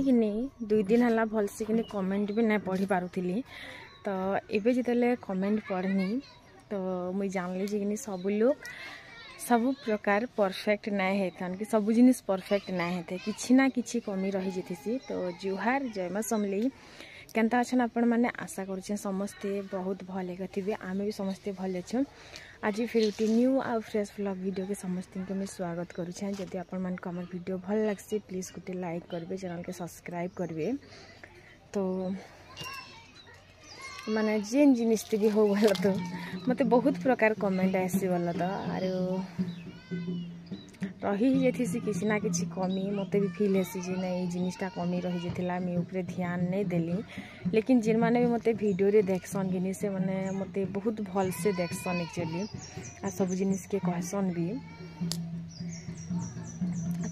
रही कि नहीं 2 दिन है भलसे कि कमेंट भी नहीं पढ़ी पारुली तो एबे जिते कमेंट पढ़नी तो मुझे जानली कि सब लोग सब प्रकार परफेक्ट नहीं होता कि सब जिन परफेक्ट नहीं होते किसी ना किसी कमी रही जाती। तो जुहार जय मां समलेई केनता अच्छन आपण मैंने आशा करुचे समस्ते बहुत भले थे आम भी समस्ते भले अच्छे। आज फिर गोटे न्यू आ फ्रेश व्लॉग वीडियो के समस्त को मैं स्वागत करुचे। जदि आपण मन को हमर वीडियो भल लगसी प्लीज गोटे लाइक करेंगे चैनल के सब्सक्राइब करेंगे। तो माने जेन जिनिस भी हो गल तो मत बहुत प्रकार कमेंट आसी गल तो आर रही जाती किसी ना किसी कमी मत भी फिल हेसी नहीं जिनिसटा कमी रही जाता मुझे ऊपर ध्यान नहीं देली। लेकिन जिन माने भी मत वीडियो रे देखसन कि से माने मत बहुत भल से देखसन एक्चुअली आ सब जिनिस के कहसन भी।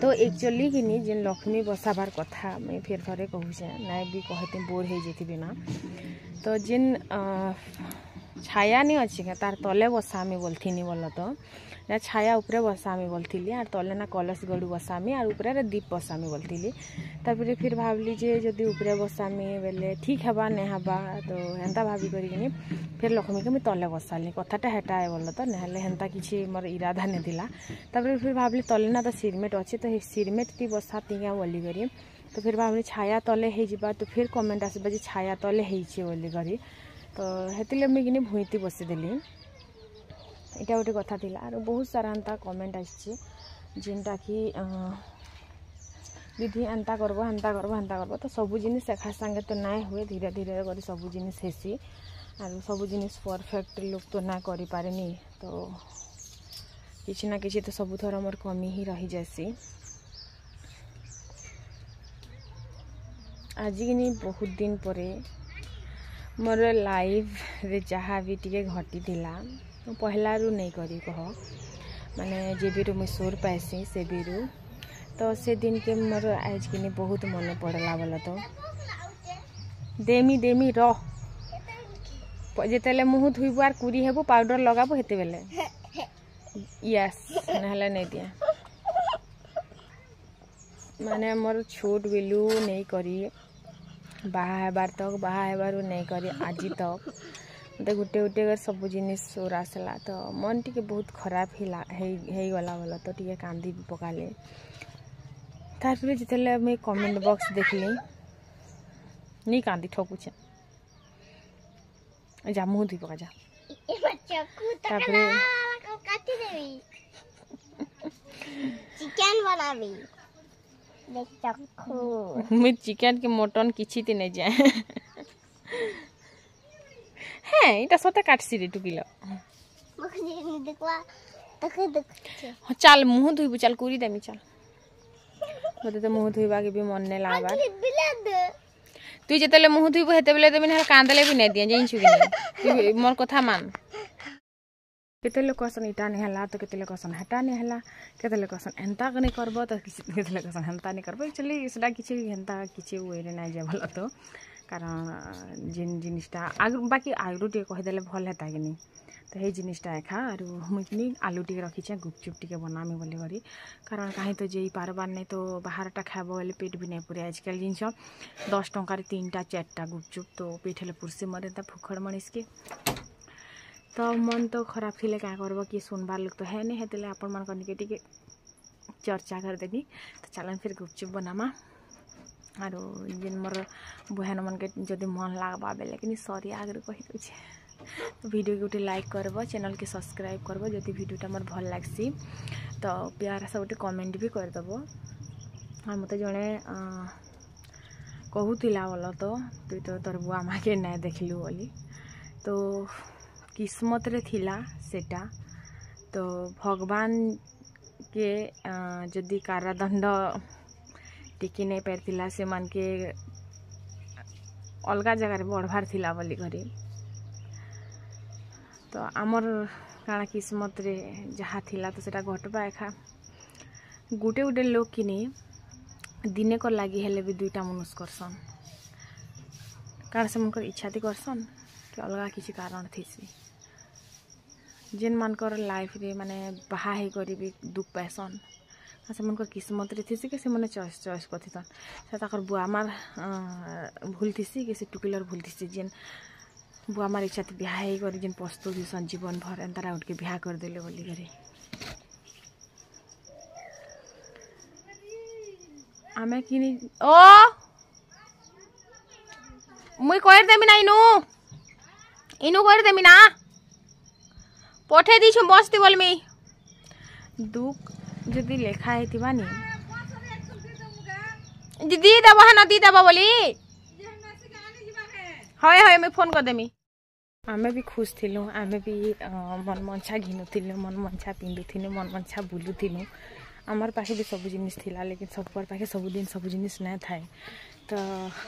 तो एक्चुअली कि जिन लक्ष्मी बसाबार कथा मैं फिर थे कहूचे ना भी कहते बोर हो जाती ना तो जिन छाया नहीं अच्छी क्या तार तले बसामी बोलथी बोल तो ना छाया उपरे बसामी बोलती आर तले ना कलश गड़ू बसामी आर उपरे दीप बसामी बोलती। तापर फिर भावली जे जदि उपरे बसामी बेले ठीक हवा नहीं हवा तो हेन्ता भाभी करी फिर लक्ष्मी के मुझे तले बसाली कथाटा हेटा है बोल तो ना हेन्ता किसी मोर इरादा नहीं थिला। तापर फिर भावली तले ना तो सिरमेट अच्छे तो सिरमेट ती बसाती क्या बोली करी तो फिर भावली छाया तले हो जा तो फिर कमेंट आसबा जे छाया तले होइछे बोली करी तो हेतिले मुझे कि भूईती बसीदेली इटा गोटे कथा थिला। और बहुत सारा एंता कमेंट आसी जिनटा कि दीदी एंता करबो हेन्ता करबो हेन्ता करबो तो सब जिनिस एका संगे तो ना हुए धीरे धीरे कर सब जिनिस हेसी और सब जिनिस परफेक्ट लोग तो ना करि पारेनी तो किसी ना किसी तो सब थर मोर कमी ही रही जासी। आज कि बहुत दिन पर मोर लाइव रे जहाँ भी टे घटी थिला पहला रू नहीं करी कह माने जेबीरू मुझे सोर पाइसी से बीरू तो से दिन के मोर आज कि बहुत मन पड़ला बोल तो देमी देमी रह जिते मुँह धोबू आर कुरी हेबू पाउडर लगाबू हेते बेले यस नहले नहीं दिया माने मोर छोट बेलू नहीं करी बाहर तक बाहर नहीं करी आज तक मत गोटे गोटे सब जिनिस सोर आसला तो मन टी बहुत खराब गला बोल तो टे कांदी भी पकाले। तार जिते मुझे कमेंट बॉक्स देखली नहीं कांदी ठकुचे जा मुँह धुई पका जा मुझे चिकन के मटन किसी ती नहीं जाए हाँ इटा सते काटसी रे टुकिलो चल मुँह धुईबू चल कुरी देमी चल मत तो मुँह धुईबा के भी मन नहीं लागबार तु जिते मुँह धुईबू हेते बेले देबी ना कांदले भी नहीं दिया जाइछु कि मोर कथा मान केते लोग कहसन इटा नहीं हला तो केते लोग कहसन हेटा नहीं हला केते लोग कहसन एंता नहीं करबो तो केते लोग कहसन हेंता नहीं करबो एक्चुअली इसडा किछि हेंता किछि वे रे नहीं जेबल तो कारण जिन जिनिसटा आग बाकी आलू टे कहीदेले भल हेता कि नहीं तो ये जिनिसटा एखा और मुझे आलू टे रखीचे गुपचुप टे बनामी बोली करी कारण कहीं तो जे पारबार नहीं तो बाहरटा खाब बोले पेट भी नहीं पूरे आजकल जिनस 10 टंकार 3टा 4टा गुपचुप तो पेट हेले पुरसे मरे फुखड़ मनीष के तो मन तो खराब थी क्या करब कि सुनबार लोग तो है नहीं हेतले आपण मन कनिके टिके चर्चा करदेवी तो चलन फिर गुपचुप बनामा और जिन मोर बहन मन के जदि मन लागबा बेले कि सॉरी आगे कही दूचे तो वीडियो के गोटे लाइक करब चैनल के सब्सक्राइब करब जदि वीडियोटा मोर भल लागसी तो प्यार से गोटे कमेंट भी करदेव। और मत जड़े कहूला बोल तो तु तो तोर बुआ माँ के नहीं देखलु बोली तो किस्मत रे थिला सेटा तो भगवान के जदि कारादंड टिकी नहीं पारथिला से मान के अलग जगार बढ़वार थिला बोली करी तो आमर काना किस्मत रे जहाँ थिला तो सेटा घटबा एखा गोटे गोटे लोग किनी दिने को लगी हेले भी 2टा मनुष्य करसन कारण से मन इच्छा थी करसन कि अलग किसी कारण थी जेन मानकर लाइफ रे माने बाहा ही करी भी दुख पासन से मन किस्मत रे थी कि से मैंने चॉइस चॉइस करती से ताकर बुआ मार भूल थी कि से टुकिलर भूल थी जेन बुआ मार इच्छा बिहा कर जेन पस्तु दिसन जीवन भर एंतारा उठ के बिहा कर देले बोली करे आमे किनी ओ मुई कर देमी ना इनु कर देमी ना पठे दी बसती बोल मी दुख जदि लेखा है नी दी दब हाँ दी दब बोली हय हय मैं फोन कर देमी आमे भी खुश थिलु आमे भी मन मनछा घिनुथिलु मन मनछा पिंधुथिलु मन मनछा बुलुथिलु आमर पाखे भी सब जिनिस थिला लेकिन सब पाखे सब दिन सब जिनिस ना थाए तो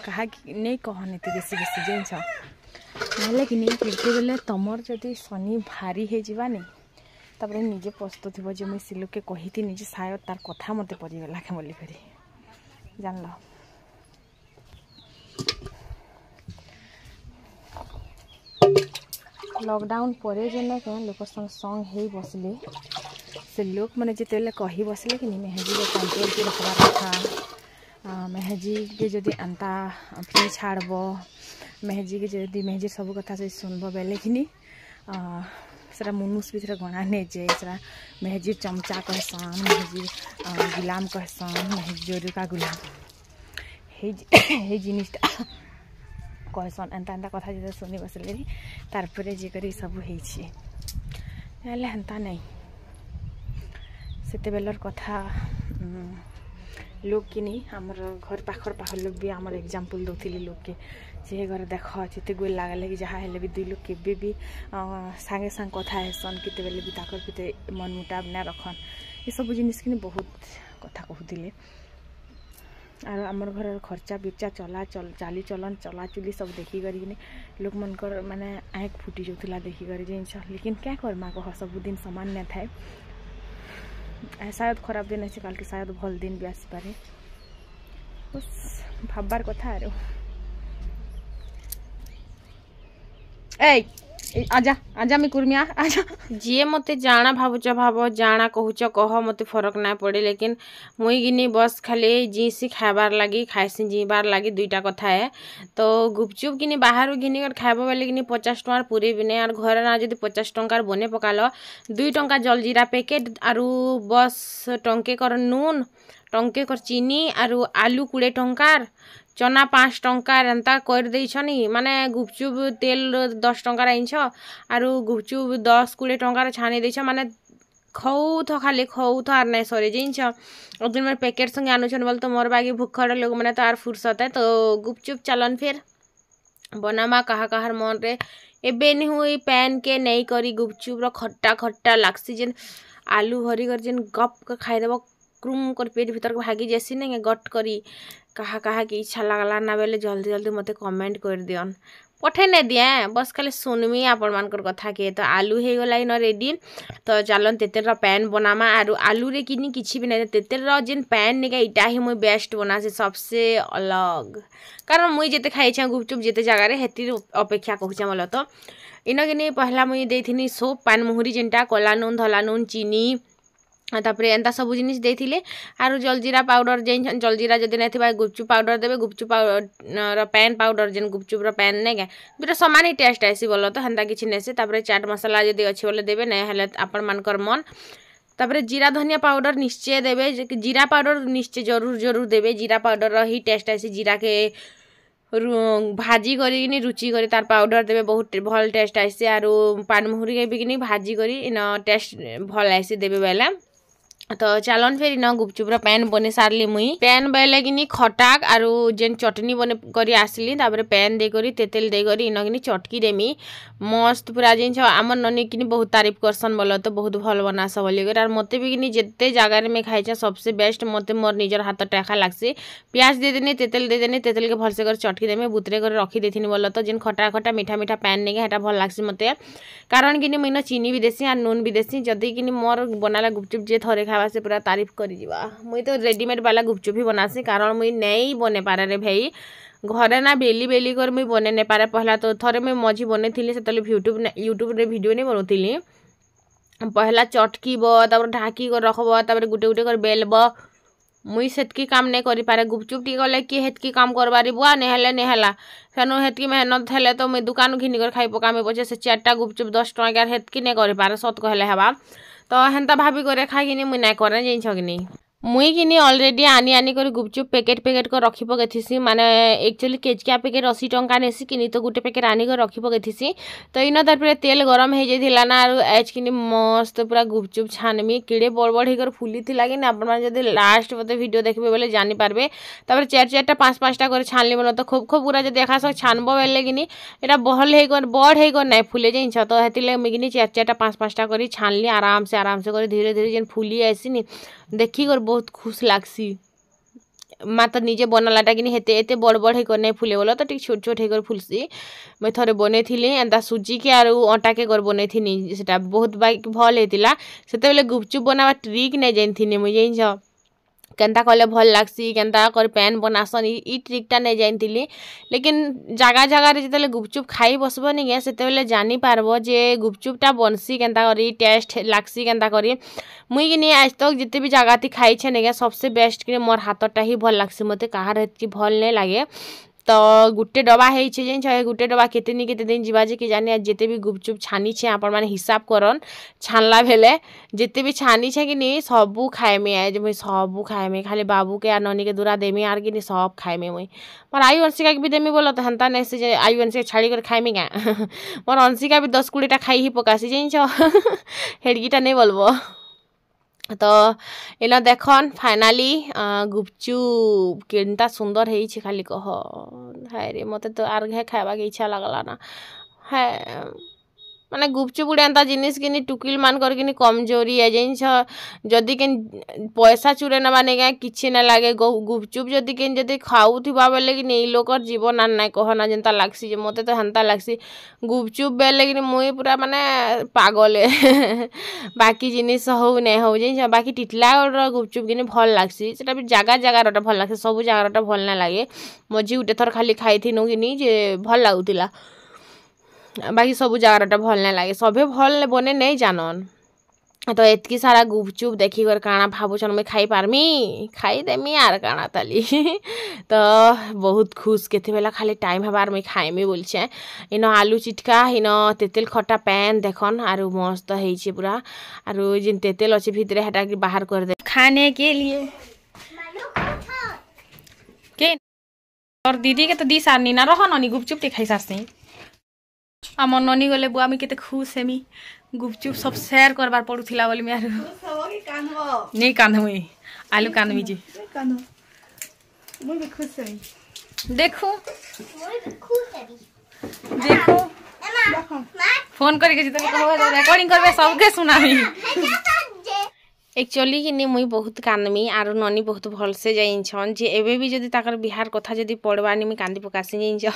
कहा नहीं कहने बेसी बेसी जिनस ना कि नहीं फिरते बेले तुमर जदि शनि भारी हो जावानी तापर निजे प्रस्तुत थी जो मुझे सिलु के कही थी निजे शायद तार कथा मत पड़गला के बोली कर जान लॉकडाउन पर जेन लोक संग हो बसले से लोक मैंने जिते कही बसले कि मेहजी को कंट्रोल के रखवा कथा मेहजी के जदि अंता फ्री छाड़ब मेहजी के जदि मेहजी सब कथा से सुनब बेले कि सरा मुनुष भी गणा नहीं जाए मेहजी चमचा कहसन मेहजी गुलाम कहसन मेहजी जोरुका गुलाम हे जिनिसटा कहसन एंता एंता कथा जो शुनि बसले तारपरे जे करी सब हेंता नहीं सेते बेलर कथा लोग कि नहीं आमर घर पाखर पाखर लोग भी आमर एग्जाम्पल दौली लोग के जे घर देख जिते गोल लगले कि जहाँ हेल्ले भी दुई लोग के भी सांगे सांग कथा हेसन केते बेले भी ताकर पिते मन मुटाव ना रखन ये सब जिनिस कि बहुत कथा कहूले और आमर घर खर्चा बिर्चा चला चाली चलन चला चुली सब देखी करी लोक मनकर माने आँख फुटी जाऊला देखी करी जिनस लेकिन क्या करमा कह सब दिन सामान न थाए शायद खराब दिन अच्छे काल के शायद भल दिन भी आसी पारे बस भाबार कथा आरो ए आजा आजा मी कुर्मिया आजा जी मते जाना भावुच भाव जाना कहूच कह मते फरक ना पड़े लेकिन मुई गिनी बस खाली जीसी खाबार लगी खाइसी जीबार लगी दुईटा कथा है तो गुपचुप गिनी बाहर घिनी कर खाइब बेले गिनी 50 टंकार पूरे भी नहीं और घर ना जब 50 टंकार बने पकाल 2 टंका जलजीरा पैकेट आरु बस टंके कर नून टंके कर चीनी आरु आलू 20 टंकार चना 5 टंकार एंता कर देछनी माने गुपचुप तेल 10 टंकार आइछ आरु गुपचुप 10-20 टंकार छानी देछ माने खौथ खाली खौथ आर नहीं सरे जिनछ दिन में पैकेट संगे आनुछन बोल तो मोर बागी भूखड़ लोग मैंने तो आर फुर्सत है तो गुपचुप चलन फिर बनामा कहा कहार मन रे एबे नहीं हुई पैन के नहीं करी गुपचुप रो खट्टा खट्टा लागसी जेन आलू भरी कर जेन गप के खाई देबो क्रुम कर पेट भीतर को भागी जैसी नहीं गट करी कहा कहा की इच्छा लगला ना बेले जल्दी जल्दी मते कमेंट कर दियन पठे नहीं दिए बस खाली सुनमी आपण मानकर कथा के तो आलू हो गला न रेडी तो चलन तेतेर पैन बनामा आरु आलू रे किनी किछि भी नहीं तेतेर जेन पैन निका इटा ही मुई बेस्ट बना से सबसे अलग कारण मुई जेते खाई छ गुपचुप जेते जगह रे हेती अपेक्षा कहूछ मला तो इनो किनी पहला मुई देथिनी सोप पान मुहुरी जेनटा कला नून धला नून चीनी तापर एंता सब जिनिस देथिले आरु जलजीरा पाउडर जेन जलजीरा जदि नहीं थिबा गुपचुप पाउडर देबे गुपचुप पाउडर पैन पाउडर जेन गुपचुप रो पैन नहीं दुटा समान ही टेस्ट आसी बोलो तो हेंता किछि नेसे तापर चाट मसाला जदि अछि बोले देबे नहीं हेले आपण मानकर मन तापर जीरा धनिया पाउडर निश्चय देबे जीरा पाउडर निश्चय जरूर जरूर देबे जीरा पाउडर रो ही टेस्ट आसी जीरा के भाजी करी रुचि करी तार पाउडर देबे बहुत भल टेस्ट आसी आरु पान मुहुरी के भी भाजी करी इन टेस्ट भल आसी देबे बेले तो चलन फिर न गुपचुप पैन बने सारली मुई पैन बेले कि खटाक आरु जेन चटनी बने करी आसली तापर पैन दे करी तेतेल दे करी इन कि चटकी देमी मस्त पूरा जिन आम ननी कि बहुत तारीफ करसन बोलो तो बहुत भल बनास बोली और मते भी कि जिते जगार में खाई सबसे बेस्ट मते मोर निजर हाथ टेखा लागसी प्याज दे देनी तेतेल दे देनी तेतेल के भलसे कर चटकी देमी बुतरे कर रखी देथिनी बोलो तो जेन खटा खटा मीठा मीठा पैन नहीं हेटा भल लागसी मते कारण कि मुई चीनी भी देसी और नून भी देसी जदि कि मोर बनाला गुपचुप जे थरे खावा से पूरा तारीफ करी जीवा मुई तो रेडीमेड वाला गुपचुप ही बनासी कारण मुई नहीं बने पारे रे भाई घरे ना बेली बेली कर मुई बने नहीं पारे पहला तो थरे मुई मझी बने थी से यूट्यूब रे वीडियो नहीं बनौली पहला चटकीब तापर ढाकी कर रखब तापर गुटे गुटे कर बेलब मुई सेतकी काम नहीं करि पारे गुपचुप टी गले कि हेतकी काम करबारी बुआ नेहला सेनु हेतकी मेहनत हेले तो मुई दुकान घिनी कर खाई पकामे पछे से 4टा गुपचुप 10 टंकार हेतकी नहीं करि पारे सत कहले हेबा तो हेन्ता भाभी करे खाई किनी मुई नहीं करे जिन छकिनी मुई किनी ऑलरेडी आनी कर गुपचुप पैकेट कर रखी पकेथीसी माने एक्चुअली केजकिया पैकेट 80 टंका नेसी किनी तो गुटे पैकेट आनी कर रखी पकेथीसी तो इन तार तेल गरम हो जाइथिला ना आरो एज किनी मस्त पूरा गुपचुप छानमी किड़े बड़ बड़ होकर फुली थिला कि अपन माने जदी लास्ट मते वीडियो देखबे बोले जानि पारबे तापर 4-4टा 5-5टा कर छानली बोलो तो खूब पूरा जदी देखा सब छानबो बेले किनी एटा बहल हे कर बड़ हे कर नै फुले जाइन छ तो हेतिले मिगिनी 4-4टा 5-5टा करी छानली आराम से कर धीरे धीरे जेन फुली आसीनी देखी कर बहुत खुश लागसी मात निजे बनालाटा कि हेते एते बड़ बड़ हे कर फुले बोलो तो ठीक छोट छोट हे कर फुलसी मैं थोड़े बने थी एंता सुजी के आर अटा के कर बने थी सेटा बहुत भल होता से बेले गुपचुप बनावा ट्रिक नहीं जानी थी मुझे जान केन्ता कले भल लागसी केन्ता कर पैन बनासन ई ट्रिकटा नहीं जानी लेकिन जगह जगह जिते गुपचुप खाई बसब नहीं से जानी पारब जे गुपचुपटा बनसी केन्ता करी टेस्ट लागसी केन्ता करी मुई कि आज तक जिते भी जगह थी खाई छे नहीं सबसे बेस्ट कि मोर हाथटा ही भल लागसी मते कहार हेतकी भल नहीं लगे तो गुटे डबा है जान गुटे डबा केते दिन जीवा जे कि जाने जिते भी गुपचुप छानी छे आपण माने हिसाब करन छानला भेले जिते भी छानी छे कि नहीं सबू खाएमी आज मुई सबू खाएमी खाली बाबू के और ननी के दूरा देमी आर कि सब खाएमी मुई मोर आयु अंशिका के भी देमी बोलो तो हंता नहीं से आयु अंशिका छाड़ी कर खाएमी क्या मोर अंशिका भी 10-20टा खाई ही पकासी जान हेड़गीटा नहीं बोलबो तो इना देखन फाइनाली गुपचुप केनता सुंदर है खाली कह हाय रे मते तो आर घे खाइबा के इच्छा लागला ना है माने गुपचुप गुड़े एंता जिनिस कि टुकिल मान कर कि कमजोरी है जिन जदि के पैसा चुरे नवा नहीं किसी ना लगे गुपचुप जदि के जदि खाऊा बेले कि नहीं लोग जीवन आना कहना जेनता लागसी मते तो हेन्ता लागसी गुपचुप बेले कि मुई पूरा माने पागल है बाकी जिनिस हो नहीं हो जिन बाकी टिटला गुपचुप कि भल लागसी सेटा भी जगह जगह भल लागसी सब जगह भल ना लगे मझी गुटे थर खाली खाई थी कि जे भल लगुला बाकी सब जगह भल नहीं लगे सभे भल बने नहीं जानन तो एतकी सारा गुपचुप देखी कर काना भावुन मुझे खाई पारमी खाई देमी आर काना ताली तो बहुत खुश केते बेला खाली टाइम हबार मुझे खाएमी बोलछे इन आलू चिटका इन तेतेल खटा पैन देखन आरु मस्त है पूरा आरु जिन तेतेल अच्छे भितरे हेटा बाहर कर दे खाने के लिए के और दीदी के तो दी सारनी ना रह ननी गुपचुप खाई सारसी आम ननी गले बुआ मी केते खुश हेमी गुपचुप सब शेयर करबार पड़ुथिला बोली मी नहीं कान्ह मुई आलू कान्हमी जी मुई भी खुश हेमी देखो देखो फोन करके जी रिकॉर्डिंग करबे सबके सुनामी एक्चुअली कि मुई बहुत कानमी आरो ननी बहुत भल से जाइन छन जे एबे भी जदी ताकर बिहार कथा जदी पड़बानी मी कांदी पकासी जाइन छ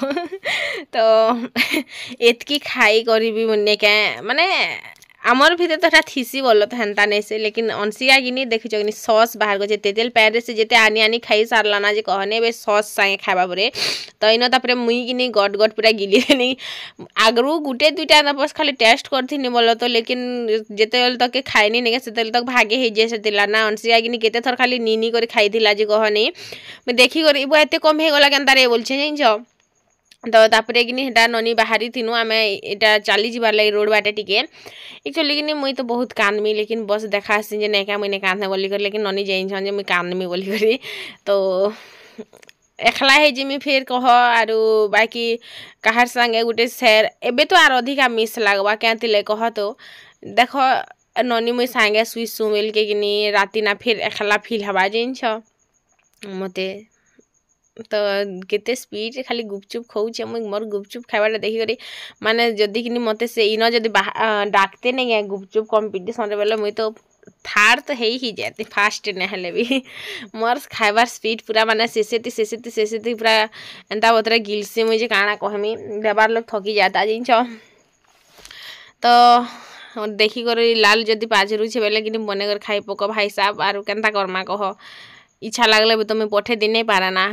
तो एतकी खाई करबी मने के माने आमर भीतर तो थीसी बोलो तो हेन्ता नहीं से लेकिन अंशिका कि देखी कि सॉस बाहर कर तेतेल पैरे से जेते आनी खाई सारला ना जे कहने बे सॉस संगे खाइबा परे तो इन तापर मुई कि गट गट पूरा गिली नहीं आगरू गुटे 2टा ना बस खाली टेस्ट करथि बोलो तो लेकिन जेते तक खाइनी नहीं से तक भागे हे जे से ना अंशिका कि केते थर खाली नी कर खाई थिला जे कहनी मैं देखी कर इबो एते कम हे गला केनता रे बोलछे जाइन तो तापरे कि हेटा ननी बाहरी थिनु आमे एटा चली जीवार लगी रोड बाटे टिके एक्चुअली कि मुई तो बहुत कानमी लेकिन बस देखा जे नहीं मुझे कांदे बोली कर लेकिन ननी जाइन छन जे मुई कानमी बोली करी तो एकला है जिमी फिर कह आरु बाकी कहार संगे गुटे शेयर एबे तो आर अधिका मिस लागबा क्या तिले कह तो देख ननी मुई संगे सुई सुमिल के कि राति ना फिर एकला फील हवा जाइन छ मते तो केते स्पीड खाली गुपचुप खाऊे मुझे मोर गुपचुप खाइबाटा देखी करी माने जदि कि मते से इन जदि डाकते नहीं है गुपचुप कंपिटिशन बेले मुई तो थार तो ही जाती फास्ट नहले भी मोर खाइबार स्पीड पूरा माने शेषेती पूरा एंता बतरे गिलसी मुझे काना कहमी देवार लोग थकी जाता जिन तो देखी कर लाल जदि पाजरू छे बेले कि बने कर खाई पक भाई साहब आरु केनता करमा कह इच्छा लगले भी तो मैं पठे दी नहीं पारा ना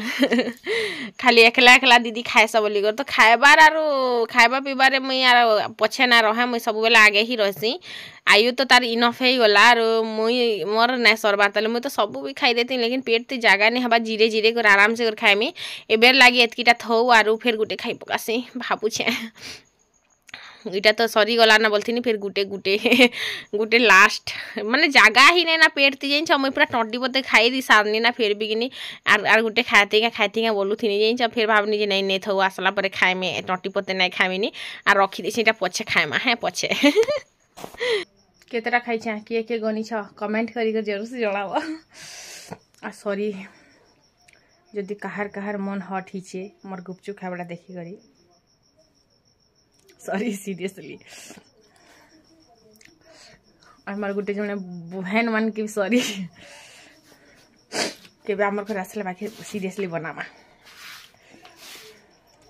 खाली एकला एकला दीदी खाएस बोली कर तो खाएबार आरो खाएबा पीबारे मुई यार पछे ना रहे मुई सब बेले आगे ही रहसी आयु तो तार इनफ हो गला आरो मुई मोर ना सरबार तले मुई तो सब भी खाई देती लेकिन पेट ते जगह नहीं हवा जीरे जीरे कर आराम से कर खाएमी एबेर लागी एतकीटा थौ आरो फिर गुटे खाई पकासी भाबुछे इटा तो सरी गला ना बोलथिनी फिर गुटे गुटे गुटे लास्ट माने जगह ही नहीं ना पेट ती जाइन मुई पूरा टंटी पते खाई दी सारनी ना फिर भी किनी आर गुटे खाती बोलू थी जाइन फिर भावनी जे नहीं थौ आसला पर खाए में टंटी पते नहीं खाएमिनी आर रखी देसी इटा पछे खाएमा है पछे केतरा खाई छा किए गनी छ कमेंट करी कर जरूर से जणावा आ सॉरी जदि कहार मन हट हिचे मोर गुपचुप खाबड़ा देखी करी सॉरी सीरियसली और मार गुटे जने बहन मान के सॉरी केबे हमर घर आसले बाकी सीरियसली बनामा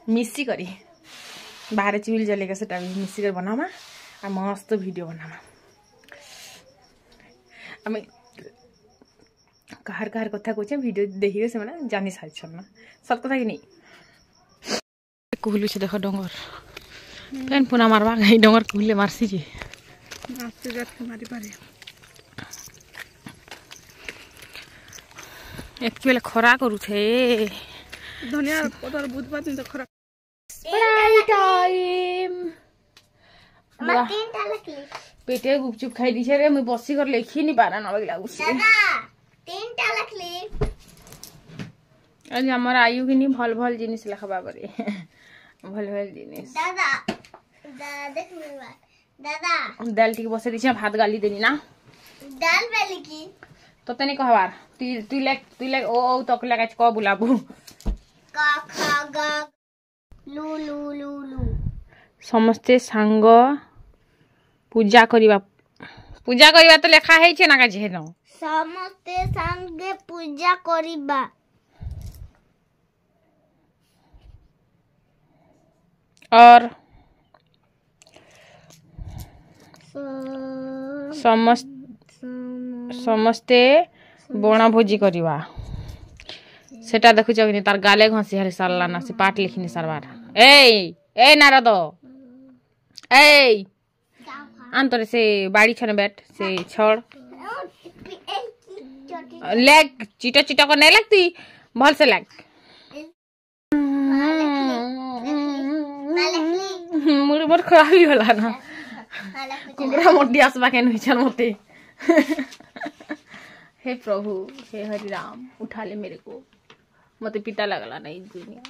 मिसी करी बाहर चिविल जलेगा सेटा मिसी कर बनामा आ मस्त वीडियो बनामा आमे कहार कथा कहछे वीडियो देखिए से माने जानि सारि छन सब कथा कि नहीं कहलु छे देखो डंगर केन पुना मारबा गई डंगर कुले मारसी जे आस्ते जात के मारी पारे एक बेले खरा करू थे धनिया पतर बुधबार दिन तो खरा पढ़ाई टाइम मां तीनटा लखली पेटे गुपचुप खाई दी छे रे मैं बसी कर लेखी नहीं पारा न लागला उसी दादा तीनटा लखली आज हमर आयु कि नहीं भल भल जिनिस लखबा परे भल भल जिनिस दादा दादा देख मेरा दादा दाल ठीक बसे दिछा भात गाली देनी ना दाल बेली की तो तने कहवार तू ले ओ तक लगा क बुलाबू का खा गा लू लू लू लू समस्ते सांग पूजा करिबा तो लेखा है छे ना का जे न समस्ते संगे पूजा करिबा और समस्ते बणा भोजी करिबा सेटा देखु जगनी तार गाले घसी हरि सारला ना से पाठ लिखिनी सरबार ए नारद ए अंतरे से बाड़ी छने बैठ से छड़ लेग चिटा चिटा को नहीं लगती भल से लग मुर मोर खराब ही होला ना कुकरा मोटी आसबा के नइछन मते हे प्रभु हे हरि राम उठा ले मेरे को मते पिता लगला नहीं दुनिया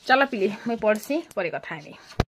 चला पिली मैं पढ़सी परे कथा है।